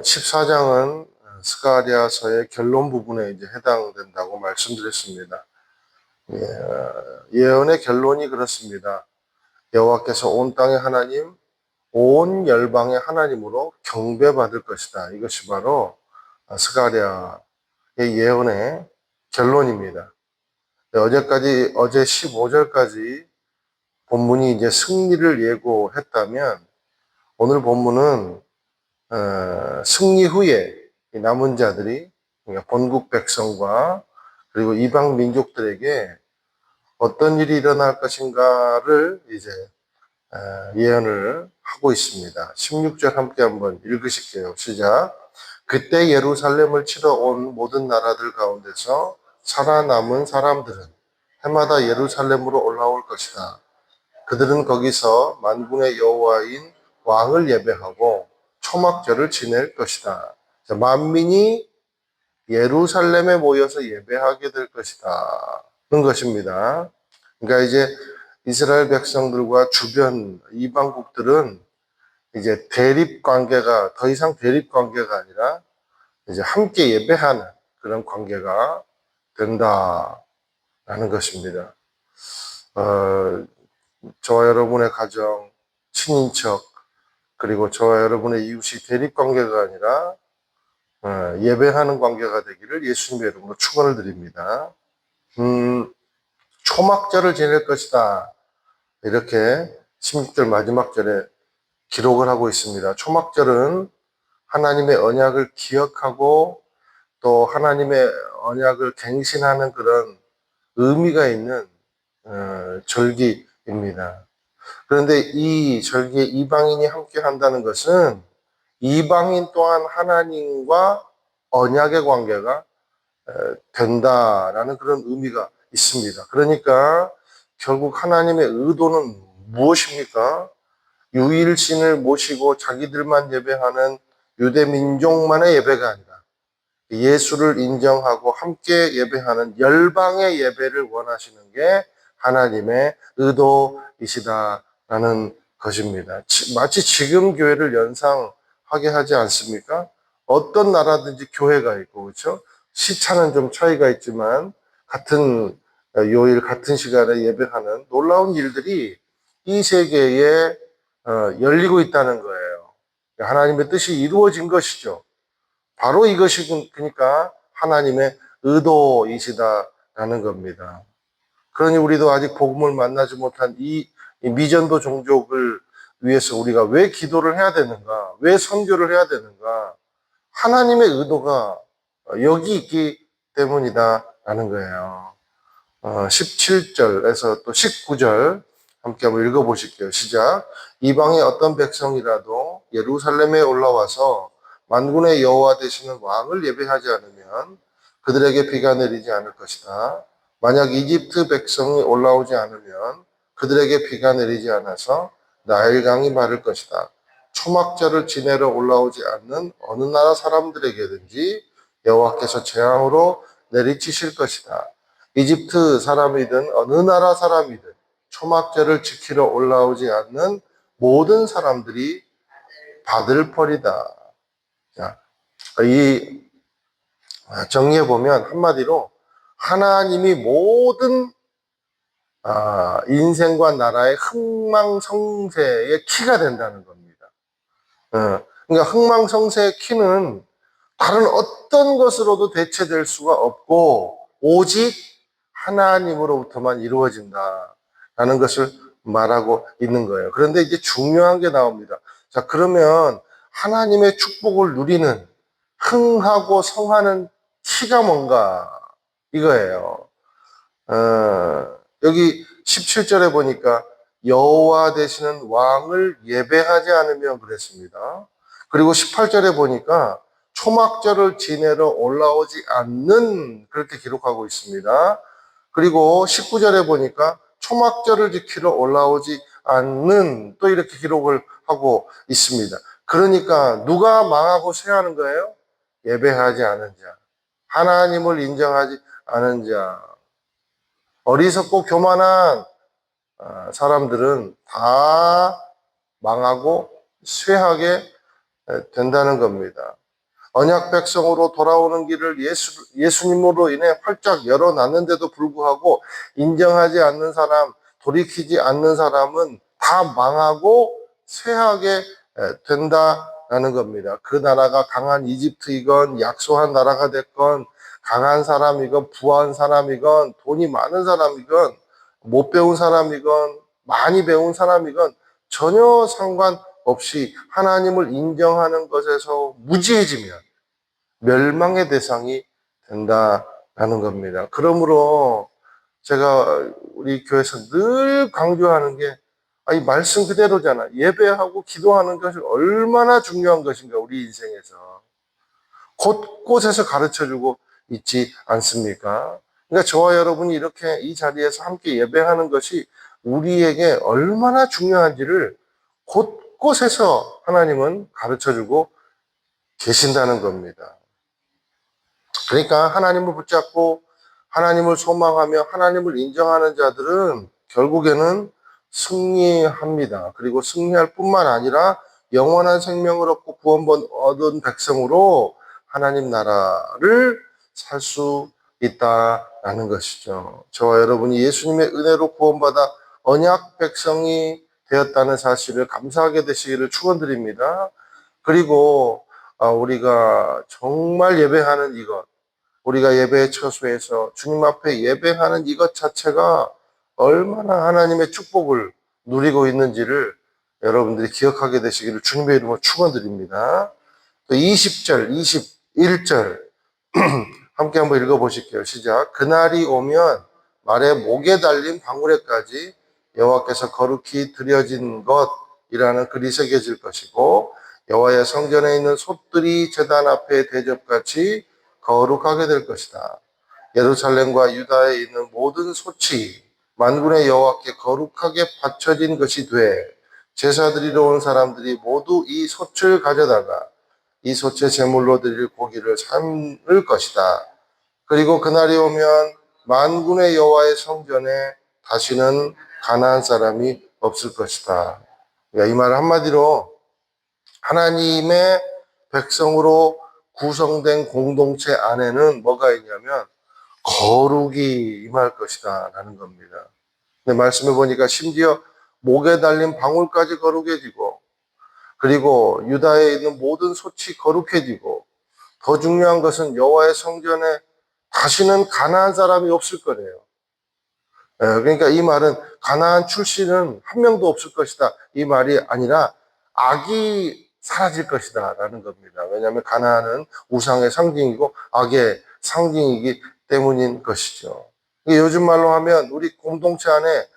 14장은 스가랴서의 결론 부분에 이제 해당된다고 말씀드렸습니다. 예언의 결론이 그렇습니다. 여호와께서 온 땅의 하나님, 온 열방의 하나님으로 경배받을 것이다. 이것이 바로 스가랴의 예언의 결론입니다. 어제 15절까지 본문이 이제 승리를 예고했다면 오늘 본문은 승리 후에 남은 자들이, 그러니까 본국 백성과 그리고 이방 민족들에게 어떤 일이 일어날 것인가를 이제 예언을 하고 있습니다. 16절 함께 한번 읽으실게요. 시작. 그때 예루살렘을 치러 온 모든 나라들 가운데서 살아남은 사람들은 해마다 예루살렘으로 올라올 것이다. 그들은 거기서 만군의 여호와인 왕을 예배하고 초막절을 지낼 것이다. 만민이 예루살렘에 모여서 예배하게 될 것이다. 는 것입니다. 그러니까 이제 이스라엘 백성들과 주변 이방국들은 이제 대립 관계가, 더 이상 대립 관계가 아니라 이제 함께 예배하는 그런 관계가 된다라는 것입니다. 저와 여러분의 가정, 친인척, 그리고 저와 여러분의 이웃이 대립 관계가 아니라 예배하는 관계가 되기를 예수님의 이름으로 축원을 드립니다. 초막절을 지낼 것이다. 이렇게 16절 마지막 절에 기록을 하고 있습니다. 초막절은 하나님의 언약을 기억하고 또 하나님의 언약을 갱신하는 그런 의미가 있는 절기입니다. 그런데 이 절기에 이방인이 함께 한다는 것은 이방인 또한 하나님과 언약의 관계가 된다라는 그런 의미가 있습니다. 그러니까 결국 하나님의 의도는 무엇입니까? 유일신을 모시고 자기들만 예배하는 유대 민족만의 예배가 아니라 예수를 인정하고 함께 예배하는 열방의 예배를 원하시는 게 하나님의 의도이시다라는 것입니다. 마치 지금 교회를 연상하게 하지 않습니까? 어떤 나라든지 교회가 있고, 그렇죠? 시차는 좀 차이가 있지만 같은 요일 같은 시간에 예배하는 놀라운 일들이 이 세계에 열리고 있다는 거예요. 하나님의 뜻이 이루어진 것이죠. 바로 이것이 그러니까 하나님의 의도이시다라는 겁니다. 그러니 우리도 아직 복음을 만나지 못한 이 미전도 종족을 위해서 우리가 왜 기도를 해야 되는가? 왜 선교를 해야 되는가? 하나님의 의도가 여기 있기 때문이다라는 거예요. 17절에서 또 19절 함께 한번 읽어보실게요. 시작. 이방의 어떤 백성이라도 예루살렘에 올라와서 만군의 여호와 되시는 왕을 예배하지 않으면 그들에게 비가 내리지 않을 것이다. 만약 이집트 백성이 올라오지 않으면 그들에게 비가 내리지 않아서 나일강이 마를 것이다. 초막절을 지내러 올라오지 않는 어느 나라 사람들에게든지 여호와께서 재앙으로 내리치실 것이다. 이집트 사람이든 어느 나라 사람이든 초막절을 지키러 올라오지 않는 모든 사람들이 받을 벌이다. 자, 이 정리해 보면 한마디로 하나님이 모든 인생과 나라의 흥망성쇠의 키가 된다는 겁니다. 그러니까 흥망성쇠의 키는 다른 어떤 것으로도 대체될 수가 없고 오직 하나님으로부터만 이루어진다라는 것을 말하고 있는 거예요. 그런데 이제 중요한 게 나옵니다. 자, 그러면 하나님의 축복을 누리는 흥하고 성하는 키가 뭔가 이거예요. 여기 17절에 보니까 여호와 되시는 왕을 예배하지 않으면 그랬습니다. 그리고 18절에 보니까 초막절을 지내러 올라오지 않는 그렇게 기록하고 있습니다. 그리고 19절에 보니까 초막절을 지키러 올라오지 않는 또 이렇게 기록을 하고 있습니다. 그러니까 누가 망하고 쇠하는 거예요? 예배하지 않은 자, 하나님을 인정하지 않은 자, 어리석고 교만한 사람들은 다 망하고 쇠하게 된다는 겁니다. 언약 백성으로 돌아오는 길을 예수님으로 인해 활짝 열어놨는데도 불구하고 인정하지 않는 사람, 돌이키지 않는 사람은 다 망하고 쇠하게 된다라는 겁니다. 그 나라가 강한 이집트이건 약소한 나라가 됐건 강한 사람이건 부한 사람이건 돈이 많은 사람이건 못 배운 사람이건 많이 배운 사람이건 전혀 상관없이 하나님을 인정하는 것에서 무지해지면 멸망의 대상이 된다라는 겁니다. 그러므로 제가 우리 교회에서 늘 강조하는 게 이 말씀 그대로잖아. 예배하고 기도하는 것이 얼마나 중요한 것인가 우리 인생에서. 곳곳에서 가르쳐주고 있지 않습니까? 그러니까 저와 여러분이 이렇게 이 자리에서 함께 예배하는 것이 우리에게 얼마나 중요한지를 곳곳에서 하나님은 가르쳐주고 계신다는 겁니다. 그러니까 하나님을 붙잡고 하나님을 소망하며 하나님을 인정하는 자들은 결국에는 승리합니다. 그리고 승리할 뿐만 아니라 영원한 생명을 얻고 구원번 얻은 백성으로 하나님 나라를 살 수 있다라는 것이죠. 저와 여러분이 예수님의 은혜로 구원받아 언약 백성이 되었다는 사실을 감사하게 되시기를 축원드립니다. 그리고 우리가 정말 예배하는 이것, 우리가 예배의 처소에서 주님 앞에 예배하는 이것 자체가 얼마나 하나님의 축복을 누리고 있는지를 여러분들이 기억하게 되시기를 주님의 이름으로 축원드립니다. 또 20절, 21절 함께 한번 읽어보실게요. 시작. 그날이 오면 말의 목에 달린 방울에까지 여호와께서 거룩히 드려진 것이라는 글이 새겨질 것이고 여호와의 성전에 있는 솥들이 제단 앞에 대접같이 거룩하게 될 것이다. 예루살렘과 유다에 있는 모든 솥이 만군의 여호와께 거룩하게 바쳐진 것이 돼 제사드리러 온 사람들이 모두 이 솥을 가져다가 이 솥에 제물로 드릴 고기를 삶을 것이다. 그리고 그날이 오면 만군의 여호와의 성전에 다시는 가나안 사람이 없을 것이다. 그러니까 이 말 한마디로 하나님의 백성으로 구성된 공동체 안에는 뭐가 있냐면 거룩이 임할 것이다 라는 겁니다. 근데 말씀해 보니까 심지어 목에 달린 방울까지 거룩해지고 그리고 유다에 있는 모든 솥이 거룩해지고 더 중요한 것은 여호와의 성전에 다시는 가나안 사람이 없을 거래요. 그러니까 이 말은 가나안 출신은 한 명도 없을 것이다. 이 말이 아니라 악이 사라질 것이다 라는 겁니다. 왜냐하면 가나안은 우상의 상징이고 악의 상징이기 때문인 것이죠. 요즘 말로 하면 우리 공동체 안에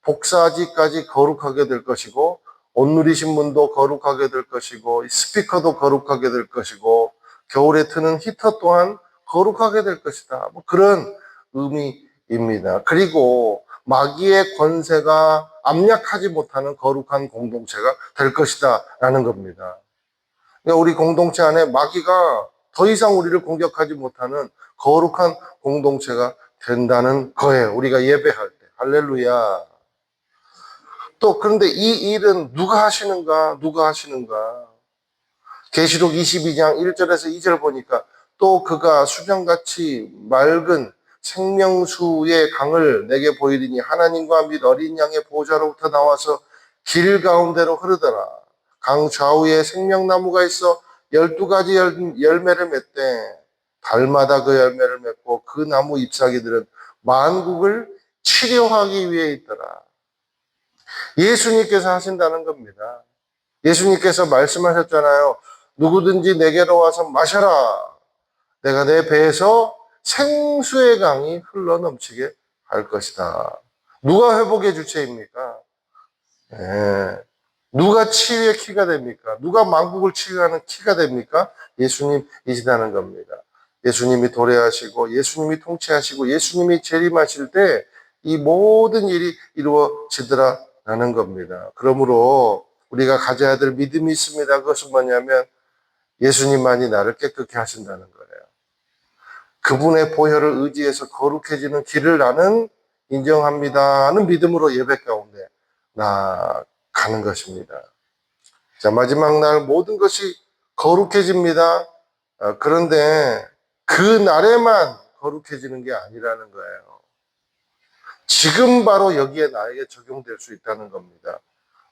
복사지까지 거룩하게 될 것이고 옷 누리신 분도 거룩하게 될 것이고 스피커도 거룩하게 될 것이고 겨울에 트는 히터 또한 거룩하게 될 것이다. 뭐 그런 의미입니다. 그리고 마귀의 권세가 압력하지 못하는 거룩한 공동체가 될 것이다 라는 겁니다. 그러니까 우리 공동체 안에 마귀가 더 이상 우리를 공격하지 못하는 거룩한 공동체가 된다는 거예요. 우리가 예배할 때. 할렐루야. 또 그런데 이 일은 누가 하시는가? 누가 하시는가? 계시록 22장 1절에서 2절 보니까 또 그가 수정같이 맑은 생명수의 강을 내게 보이리니 하나님과 및 어린 양의 보좌로부터 나와서 길 가운데로 흐르더라. 강 좌우에 생명나무가 있어 12가지 열매를 맺되 달마다 그 열매를 맺고 그 나무 잎사귀들은 만국을 치료하기 위해 있더라. 예수님께서 하신다는 겁니다. 예수님께서 말씀하셨잖아요. 누구든지 내게로 와서 마셔라. 내가 내 배에서 생수의 강이 흘러넘치게 할 것이다. 누가 회복의 주체입니까? 네. 누가 치유의 키가 됩니까? 누가 만국을 치유하는 키가 됩니까? 예수님이시다는 겁니다. 예수님이 도래하시고 예수님이 통치하시고 예수님이 재림하실 때 이 모든 일이 이루어지더라라는 겁니다. 그러므로 우리가 가져야 될 믿음이 있습니다. 그것은 뭐냐면 예수님만이 나를 깨끗게 하신다는 거예요. 그분의 보혈을 의지해서 거룩해지는 길을 나는 인정합니다는 믿음으로 예배 가운데 나아가는 것입니다. 자, 마지막 날 모든 것이 거룩해집니다. 그런데 그 날에만 거룩해지는 게 아니라는 거예요. 지금 바로 여기에 나에게 적용될 수 있다는 겁니다.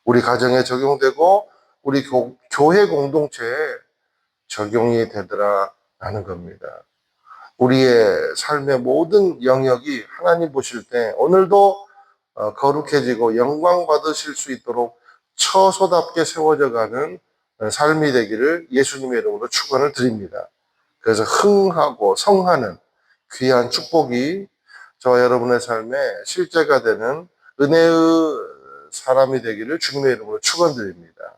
우리 가정에 적용되고 우리 교회 공동체에 적용이 되더라라는 겁니다. 우리의 삶의 모든 영역이 하나님 보실 때 오늘도 거룩해지고 영광 받으실 수 있도록 처소답게 세워져 가는 삶이 되기를 예수님의 이름으로 축원을 드립니다. 그래서 흥하고 성하는 귀한 축복이 저와 여러분의 삶에 실제가 되는 은혜의 사람이 되기를 주님의 이름으로 축원드립니다.